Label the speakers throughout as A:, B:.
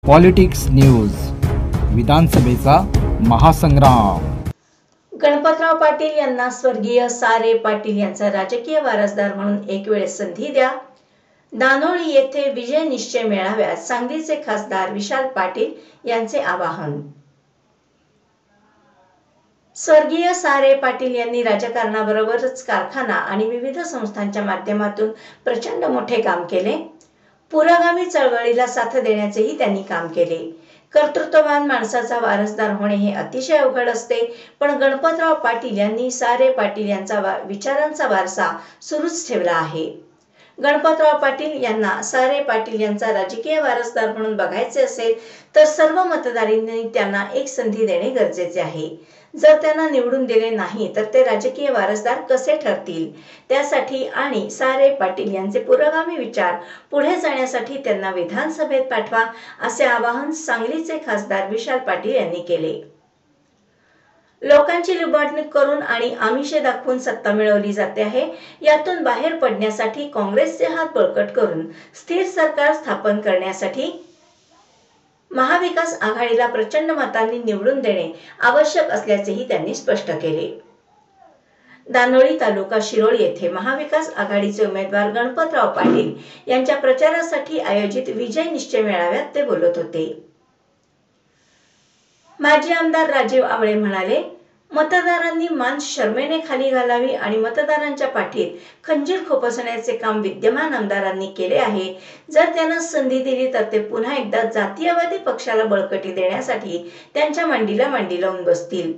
A: Politics news विधानसभेचा महासंग्राम।
B: गणपतराव पाटील यांना स्वर्गीय सा.रे. पाटील यांचा राजकीय वारसदार म्हणून एक वेळ संधी द्या। दानोळी येथे विजय निश्चय मेळाव्यात सांगलीचे खासदार विशाल पाटील यांचे आवाहन। स्वर्गीय सा.रे. पाटील यांनी राजकारणाबरोबरच कारखाना आणि विविध संस्थांच्या माध्यमातून प्रचंड मोठे काम केले। पुरोगामी चळवळीला साथ देण्याचेही त्यांनी काम केले। कर्तृत्ववान माणसाचा वारसदार होणे हे अतिशय अवघड असते, पण गणपतराव पाटील यांनी सा.रे. पाटील यांचा विचारांचा वारसा सुरूच ठेवला आहे। गणपतराव पाटील यांना सा.रे. पाटील यांचा राजकीय वारसदार म्हणून बघायचे असेल तर सर्व मतदारांनी त्यांना एक संधी देणे गरजेचे आहे। जर त्यांना निवडून दिले नाही तर ते राजकीय वारसदार कसे ठरतील? त्यासाठी आणि सा.रे. पाटील यांचे पुरोगामी विचार पुढे जाण्यासाठी त्यांना विधानसभेत पाठवा, असे आवाहन सांगलीचे खासदार विशाल पाटील यांनी केले। लोकांची लुबाडणूक करून आणि आमिषे दाखवून सत्ता मिळवली जाते आहे। यातून बाहेर पडण्यासाठी काँग्रेसचे हात बळकट करून स्थिर सरकार स्थापन करण्यासाठी महाविकास आघाडीला प्रचंड मतांनी निवडून देणे आवश्यक असल्याचेही त्यांनी स्पष्ट केले। दानोळी तालुका शिरोळ येथे महाविकास आघाडीचे उमेदवार गणपतराव पाटील यांच्या प्रचारासाठी आयोजित विजय निश्चय मेळाव्यात ते बोलत होते। माजी आमदार राजीव आवळे म्हणाले, मतदारांनी मान शरमेने खाली घालावी आणि मतदारांच्या पाठीत खंजीर खोपसण्याचे काम विद्यमान आमदारांनी केले आहे। जर त्यांना संधी दिली तर ते पुन्हा एकदा जातीयवादी पक्षाला बळकटी देण्यासाठी त्यांच्या मांडीला मांडी लावून बसतील।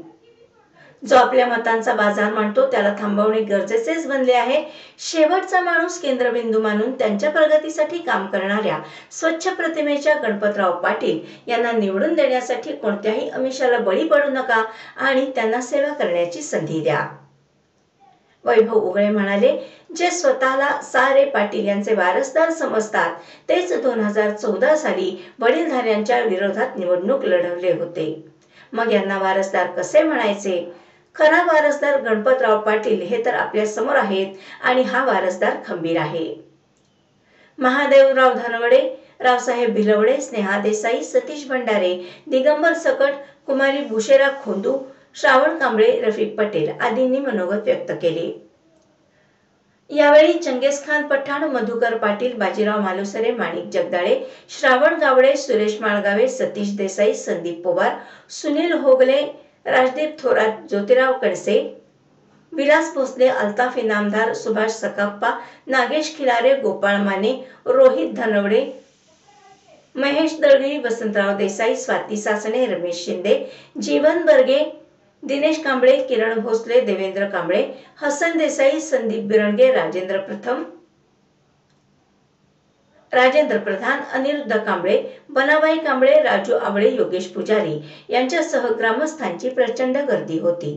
B: जो आपल्या मतांचा बाजार मांडतो त्याला थांबवणे गरजेचेच बनले आहे। शेवटचा माणूस केंद्रबिंदू मानून त्यांच्या प्रगतीसाठी काम करणाऱ्या स्वच्छ प्रतिमेच्या गणपतराव पाटील यांना निवडून देण्यासाठी कोणत्याही आमिषाला बळी पडू नका आणि त्यांना सेवा करण्याची संधी द्या। वैभव उगळे म्हणाले, जे स्वतःला सा.रे. पाटील यांचे वारसदार समजतात तेच 2014 साली वडीलधाऱ्यांच्या विरोधात निवडणूक लढवले होते। मग यांना वारसदार कसे म्हणायचे? खरा वारसदार गणपतराव पाटील हे तर आपल्या समोर आहेत आणि हा वारसदार खंबीर आहे। महादेवराव धनवडे, रावसाहेब भिलवडे, स्नेहा देसाई, सतीश भंडारे, दिगंबर सकट, कुमारी भुशेरा खोंदू, श्रावण कांबळे, रफिक पटेल आदींनी मनोगत व्यक्त केले। यावेळी चंगेझखान पठाण, मधुकर पाटील, बाजीराव मालुसरे, माणिक जगदाळे, श्रावण गावडे, सुरेश माळगावे, सतीश देसाई, संदीप पवार, सुनील होगले, राजदीप थोरात, ज्योतिराव कणसे, विलास भोसले, अल्ताफ इनामदार, सुभाष सकाप्पा, नागेश खिलारे, गोपाळ माने, रोहित धनवडे, महेश दळवी, वसंतराव देसाई, स्वाती सासणे, रमेश शिंदे, जीवन बर्गे, दिनेश कांबळे, किरण भोसले, देवेंद्र कांबळे, हसन देसाई, संदीप बिरणगे, राजेंद्र प्रधान, अनिरुद्ध कांबळे, बनाबाई कांबळे, राजू आवळे, योगेश पुजारी यांच्यासह ग्रामस्थांची प्रचंड गर्दी होती।